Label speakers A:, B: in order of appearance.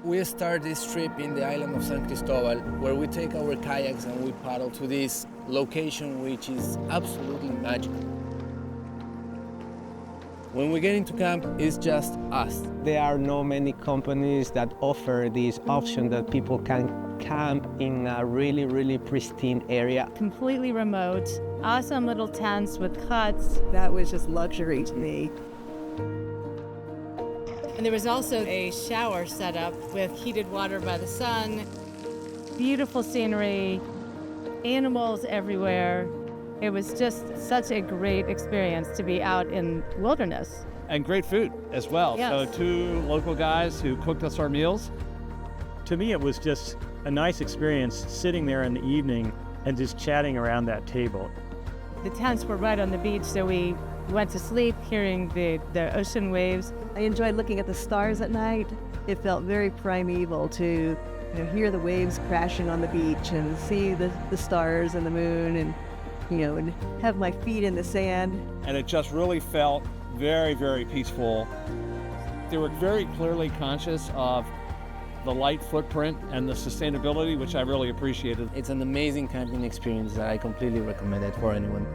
A: We start this trip in the island of San Cristobal, where we take our kayaks and we paddle to this location which is absolutely magical. When we get into camp, it's just us.
B: There are not many companies that offer this option that people can camp in a really, really pristine area.
C: Completely remote, awesome little tents with huts.
D: That was just luxury to me.
C: And there was also a shower set up with heated water by the sun. Beautiful scenery, animals everywhere. It was just such a great experience to be out in wilderness.
E: And great food as well.
C: Yes.
E: So 2 local guys who cooked us our meals.
F: To me, it was just a nice experience sitting there in the evening and just chatting around that table.
C: The tents were right on the beach, so we went to sleep hearing the ocean waves.
D: I enjoyed looking at the stars at night. It felt very primeval to hear the waves crashing on the beach and see the stars and the moon and and have my feet in the sand.
E: And it just really felt very, very peaceful. They were very clearly conscious of the light footprint and the sustainability, which I really appreciated.
A: It's an amazing camping experience that I completely recommend it for anyone.